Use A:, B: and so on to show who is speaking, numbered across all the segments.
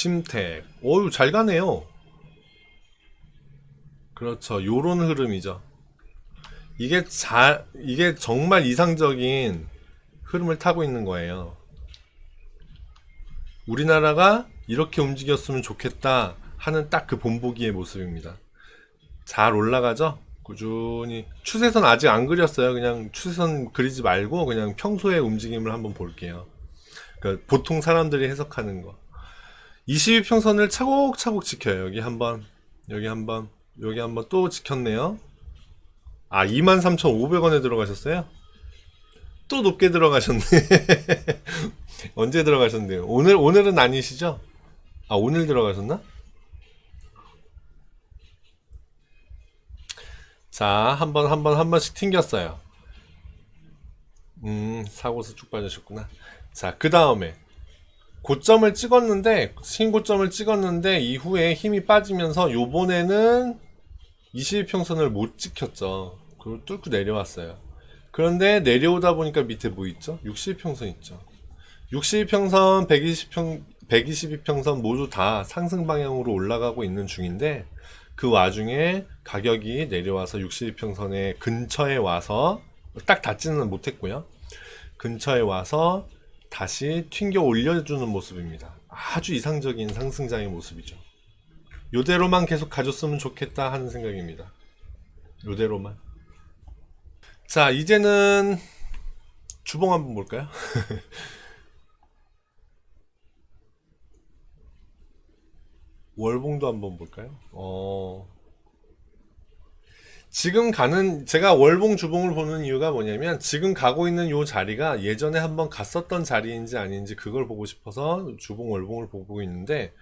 A: 심택. 어유 잘 가네요. 그렇죠. 요런 흐름이죠. 이게 정말 이상적인 흐름을 타고 있는 거예요. 우리나라가 이렇게 움직였으면 좋겠다 하는 딱 그 본보기의 모습입니다. 잘 올라가죠? 꾸준히. 추세선 아직 안 그렸어요. 그냥 추세선 그리지 말고 그냥 평소의 움직임을 한번 볼게요. 그러니까 보통 사람들이 해석하는 거. 22평선을 차곡차곡 지켜요. 여기 한번, 여기 한번, 여기 한번 또 지켰네요. 아, 23,500원에 들어가셨어요? 또 높게 들어가셨네. 언제 들어가셨네요? 오늘은 아니시죠? 아, 오늘 들어가셨나? 자, 한 번씩 튕겼어요. 사고서 쭉 빠지셨구나. 자, 그 다음에 고점을 찍었는데, 신고점을 찍었는데, 이후에 힘이 빠지면서 요번에는 22평선을 못 지켰죠. 그걸 뚫고 내려왔어요. 그런데 내려오다 보니까 밑에 뭐 있죠? 62평선 있죠. 62평선, 122평선 모두 다 상승 방향으로 올라가고 있는 중인데 그 와중에 가격이 내려와서 62평선의 근처에 와서 딱 닿지는 못했고요. 근처에 와서 다시 튕겨 올려주는 모습입니다. 아주 이상적인 상승장의 모습이죠. 요대로만 계속 가줬으면 좋겠다 하는 생각입니다. 요대로만. 자, 이제는 주봉 한번 볼까요? 월봉도 한번 볼까요? 지금 가는, 제가 월봉 주봉을 보는 이유가 뭐냐면, 지금 가고 있는 요 자리가 예전에 한번 갔었던 자리인지 아닌지 그걸 보고 싶어서 주봉, 월봉을 보고 있는데,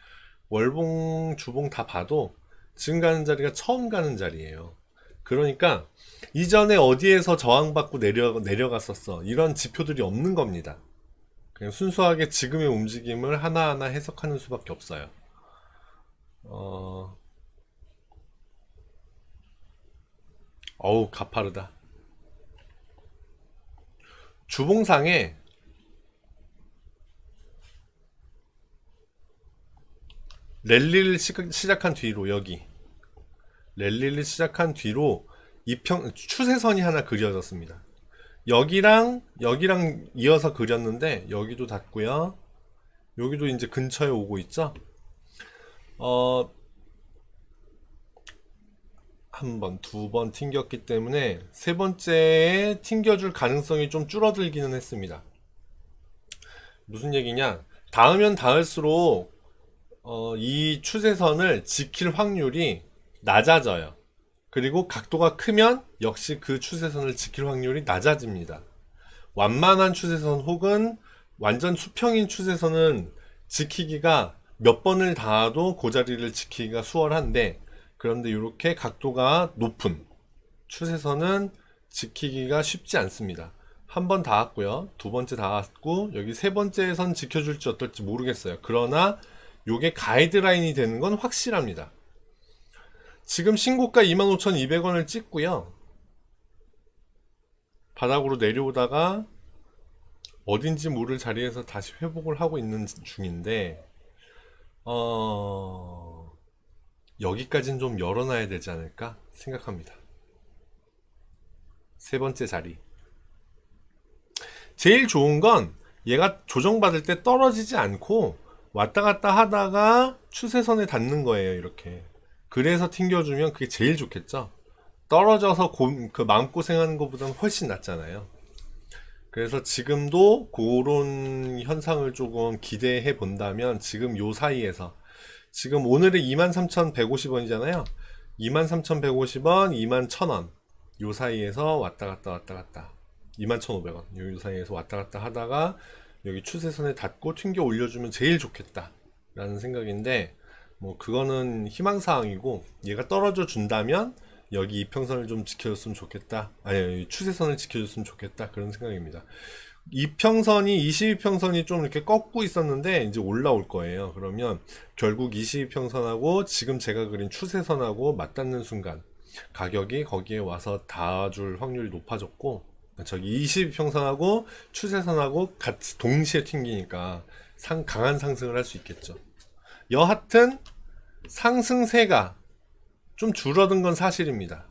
A: 월봉, 주봉 다 봐도 지금 가는 자리가 처음 가는 자리예요. 그러니까, 이전에 어디에서 저항받고 내려갔었어. 이런 지표들이 없는 겁니다. 그냥 순수하게 지금의 움직임을 하나하나 해석하는 수밖에 없어요. 어, 어우, 가파르다. 주봉상에 랠리를 시작한 뒤로 여기 랠리를 시작한 뒤로 추세선이 하나 그려졌습니다. 여기랑 이어서 그렸는데 여기도 닿고요. 여기도 이제 근처에 오고 있죠. 어, 한 번, 두 번 튕겼기 때문에 세 번째에 튕겨줄 가능성이 좀 줄어들기는 했습니다. 무슨 얘기냐? 닿으면 닿을수록 이 추세선을 지킬 확률이 낮아져요. 그리고 각도가 크면 역시 그 추세선을 지킬 확률이 낮아집니다. 완만한 추세선 혹은 완전 수평인 추세선은 지키기가 몇 번을 닿아도 그 자리를 지키기가 수월한데, 그런데 이렇게 각도가 높은 추세선은 지키기가 쉽지 않습니다. 한 번 닿았고요. 두 번째 닿았고, 여기 세 번째선 지켜줄지 어떨지 모르겠어요. 그러나 요게 가이드라인이 되는 건 확실합니다. 지금 신고가 25,200원을 찍고요. 바닥으로 내려오다가 어딘지 모를 자리에서 다시 회복을 하고 있는 중인데, 여기까지는 좀 열어놔야 되지 않을까 생각합니다. 세 번째 자리. 제일 좋은 건 얘가 조정받을 때 떨어지지 않고 왔다 갔다 하다가 추세선에 닿는 거예요, 이렇게. 그래서 튕겨주면 그게 제일 좋겠죠. 떨어져서 그 마음고생하는 것보다는 훨씬 낫잖아요. 그래서 지금도 그런 현상을 조금 기대해 본다면 지금 요 사이에서 지금 오늘의 23,150원이잖아요. 23,150원, 21,000원 요 사이에서 왔다 갔다 왔다 갔다 21,500원 요 사이에서 왔다 갔다 하다가 여기 추세선에 닿고 튕겨 올려주면 제일 좋겠다 라는 생각인데, 뭐 그거는 희망사항이고, 얘가 떨어져 준다면 여기 이평선을 좀 지켜줬으면 좋겠다, 아니 추세선을 지켜줬으면 좋겠다, 그런 생각입니다. 이평선이 22평선이 좀 이렇게 꺾고 있었는데 이제 올라올 거예요. 그러면 결국 22평선하고 지금 제가 그린 추세선하고 맞닿는 순간 가격이 거기에 와서 닿아줄 확률이 높아졌고, 저기 22평선하고 추세선하고 같이 동시에 튕기니까 강한 상승을 할 수 있겠죠. 여하튼 상승세가 좀 줄어든 건 사실입니다.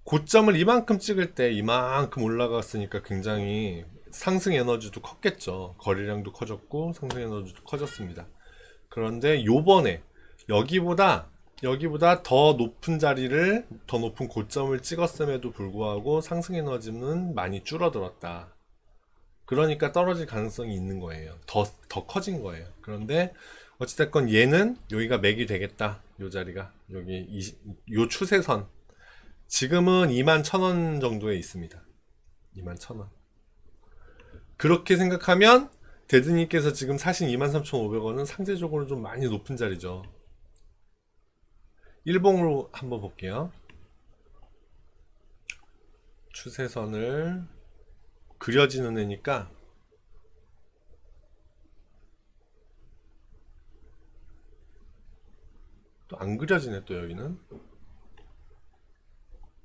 A: 고점을 이만큼 찍을 때 이만큼 올라갔으니까 굉장히 상승 에너지도 컸겠죠. 거래량도 커졌고 상승 에너지도 커졌습니다. 그런데 요번에 여기보다 더 높은 자리를, 더 높은 고점을 찍었음에도 불구하고 상승 에너지는 많이 줄어들었다. 그러니까 떨어질 가능성이 있는 거예요. 더 커진 거예요. 그런데 어찌됐건 얘는 여기가 맥이 되겠다. 요 자리가 요 추세선 지금은 21,000원 정도에 있습니다. 21,000원. 그렇게 생각하면 데드님께서 지금 사신 23,500원은 상대적으로 좀 많이 높은 자리죠. 일봉으로 한번 볼게요. 추세선을 그려지는 애니까 또 안 그려지네. 또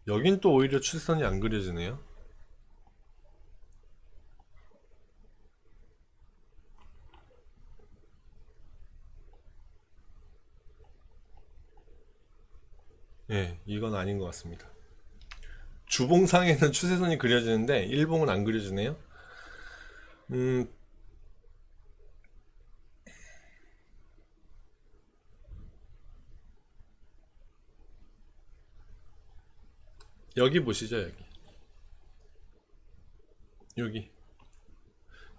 A: 여긴 또 오히려 추세선이 안 그려지네요. 예, 이건 아닌 것 같습니다. 주봉상에는 추세선이 그려지는데 일봉은 안 그려지네요. 여기 보시죠. 여기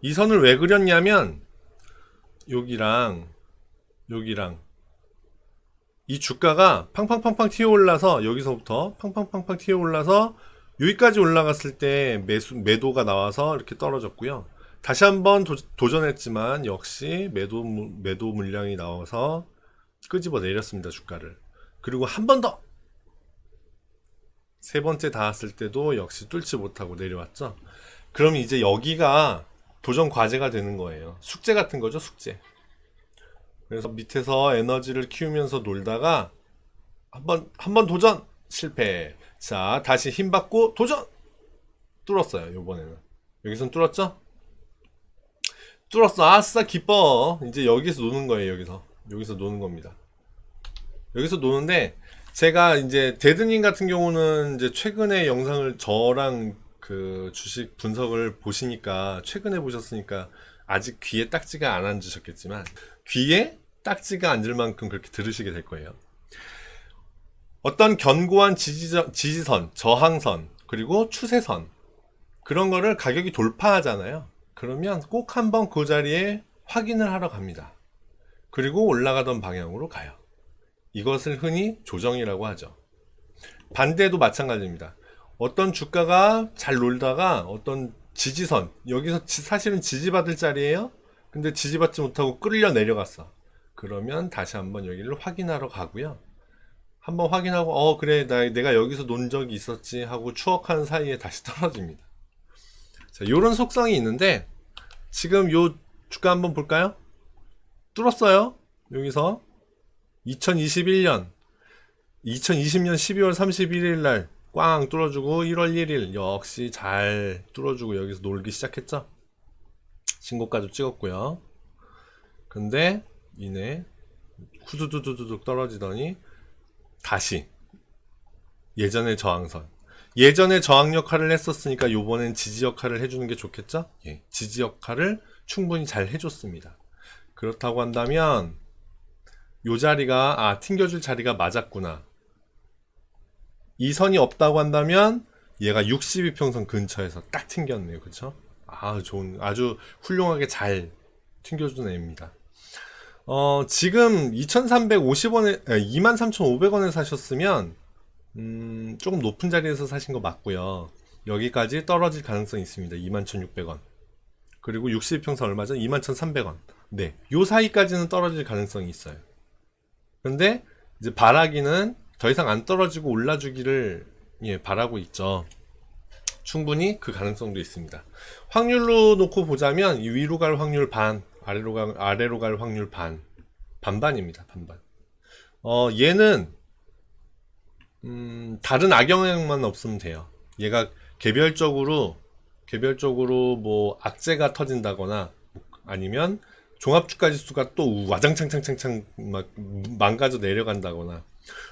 A: 이 선을 왜 그렸냐면 여기랑 이 주가가 팡팡팡팡 튀어 올라서, 여기서부터 팡팡팡팡 튀어 올라서 여기까지 올라갔을 때 매도가 나와서 이렇게 떨어졌고요. 다시 한번 도전했지만 역시 매도 물량이 나와서 끄집어 내렸습니다. 주가를. 그리고 한 번 더 세 번째 닿았을 때도 역시 뚫지 못하고 내려왔죠. 그럼 이제 여기가 도전 과제가 되는 거예요. 숙제 같은 거죠. 숙제. 그래서 밑에서 에너지를 키우면서 놀다가 한번 도전 실패. 자, 다시 힘 받고 도전. 뚫었어요. 요번에는 여기선 뚫었죠. 뚫었어. 아싸 기뻐. 이제 여기서 노는 거예요. 여기서 노는 겁니다. 여기서 노는데, 제가 이제 데드님 같은 경우는 이제 최근에 영상을 저랑 그 주식 분석을 보시니까, 최근에 보셨으니까 아직 귀에 딱지가 안 앉으셨겠지만 귀에 딱지가 앉을 만큼 그렇게 들으시게 될 거예요. 어떤 견고한 지지선, 저항선, 그리고 추세선, 그런 거를 가격이 돌파하잖아요. 그러면 꼭 한번 그 자리에 확인을 하러 갑니다. 그리고 올라가던 방향으로 가요. 이것을 흔히 조정이라고 하죠. 반대도 마찬가지입니다. 어떤 주가가 잘 놀다가 어떤 지지선, 여기서 사실은 지지받을 자리예요. 근데 지지받지 못하고 끌려 내려갔어. 그러면 다시 한번 여기를 확인하러 가고요. 한번 확인하고 그래 내가 여기서 논 적이 있었지 하고 추억하는 사이에 다시 떨어집니다. 자, 요런 속성이 있는데 지금 요 주가 한번 볼까요? 뚫었어요. 여기서 2020년 12월 31일 날 꽝 뚫어주고 1월 1일 역시 잘 뚫어주고 여기서 놀기 시작했죠. 신고가도 찍었고요. 근데 이내 후두두두둑 떨어지더니 다시 예전의 저항선, 예전에 저항 역할을 했었으니까 요번엔 지지 역할을 해주는 게 좋겠죠. 예, 지지 역할을 충분히 잘 해줬습니다. 그렇다고 한다면 요 자리가 튕겨줄 자리가 맞았구나. 이 선이 없다고 한다면 얘가 62평선 근처에서 딱 튕겼네요. 그쵸? 아주 훌륭하게 잘 튕겨준 애입니다. 지금 2350원에 23,500원에 사셨으면 조금 높은 자리에서 사신 거 맞고요. 여기까지 떨어질 가능성이 있습니다. 21,600원. 그리고 62평선 얼마죠? 21,300원. 네, 요 사이까지는 떨어질 가능성이 있어요. 근데 이제 바라기는 더 이상 안 떨어지고 올라주기를 바라고 있죠. 충분히 그 가능성도 있습니다. 확률로 놓고 보자면 위로 갈 확률 반, 아래로 갈 확률 반반입니다. 반반. 얘는 다른 악영향만 없으면 돼요. 얘가 개별적으로 뭐 악재가 터진다거나 아니면 종합주가 지수가 또 와장창창창창 막 망가져 내려간다거나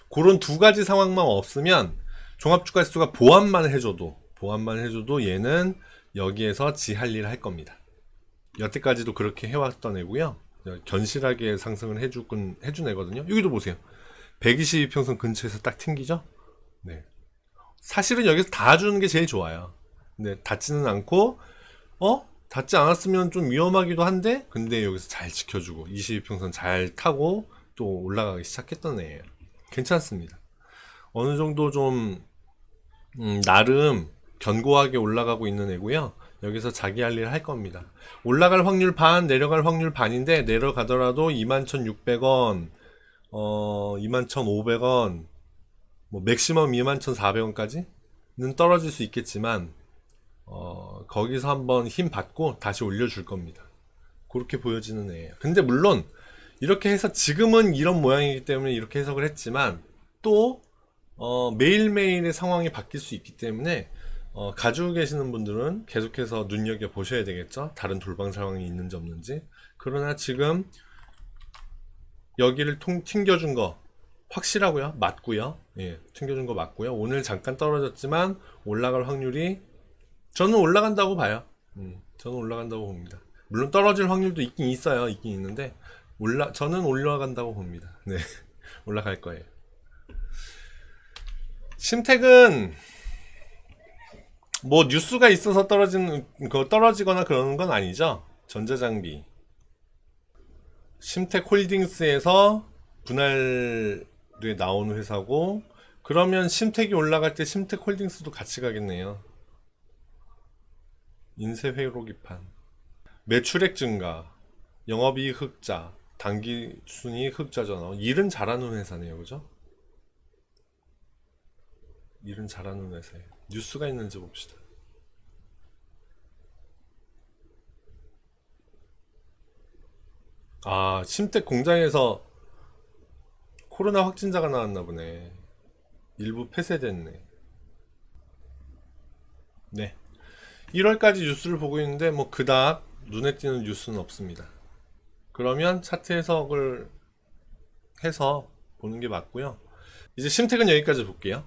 A: 그런 두 가지 상황만 없으면 종합주가 지수가 보완만 해줘도 얘는 여기에서 지할 일 할 겁니다. 여태까지도 그렇게 해왔던 애고요. 견실하게 상승을 해준 애거든요. 여기도 보세요. 122평선 근처에서 딱 튕기죠? 네. 사실은 여기서 닿아주는 게 제일 좋아요. 근데 닿지는 않고, 닿지 않았으면 좀 위험하기도 한데, 근데 여기서 잘 지켜주고, 22평선 잘 타고, 또 올라가기 시작했던 애예요. 괜찮습니다. 어느 정도 좀, 나름 견고하게 올라가고 있는 애고요. 여기서 자기 할 일 할 겁니다. 올라갈 확률 반, 내려갈 확률 반인데, 내려가더라도 21,600원, 21,500원, 뭐 맥시멈 21,400원까지는 떨어질 수 있겠지만 거기서 한번 힘 받고 다시 올려줄 겁니다. 그렇게 보여지는 애예요. 근데 물론 이렇게 해서 지금은 이런 모양이기 때문에 이렇게 해석을 했지만 또 매일매일의 상황이 바뀔 수 있기 때문에 가지고 계시는 분들은 계속해서 눈여겨 보셔야 되겠죠. 다른 돌방 상황이 있는지 없는지. 그러나 지금 여기를 튕겨준 거 확실하고요. 맞고요. 예, 튕겨준 거 맞고요. 오늘 잠깐 떨어졌지만 올라갈 확률이 저는 올라간다고 봐요. 저는 올라간다고 봅니다. 물론 떨어질 확률도 있긴 있어요. 있긴 있는데 저는 올라간다고 봅니다. 네, 올라갈 거예요. 심택은 뭐 뉴스가 있어서 떨어지거나 그러는 건 아니죠. 전자장비. 심택홀딩스에서 분할에 나오는 회사고, 그러면 심택이 올라갈 때 심택홀딩스도 같이 가겠네요. 인쇄 회로기판, 매출액 증가, 영업이익 흑자, 당기순이익 흑자잖아. 일은 잘하는 회사네요, 그죠? 일은 잘하는 회사예요. 뉴스가 있는지 봅시다. 아, 심택 공장에서 코로나 확진자가 나왔나 보네. 일부 폐쇄됐네. 네. 1월까지 뉴스를 보고 있는데 뭐 그닥 눈에 띄는 뉴스는 없습니다. 그러면 차트 해석을 해서 보는 게 맞고요. 이제 심택은 여기까지 볼게요.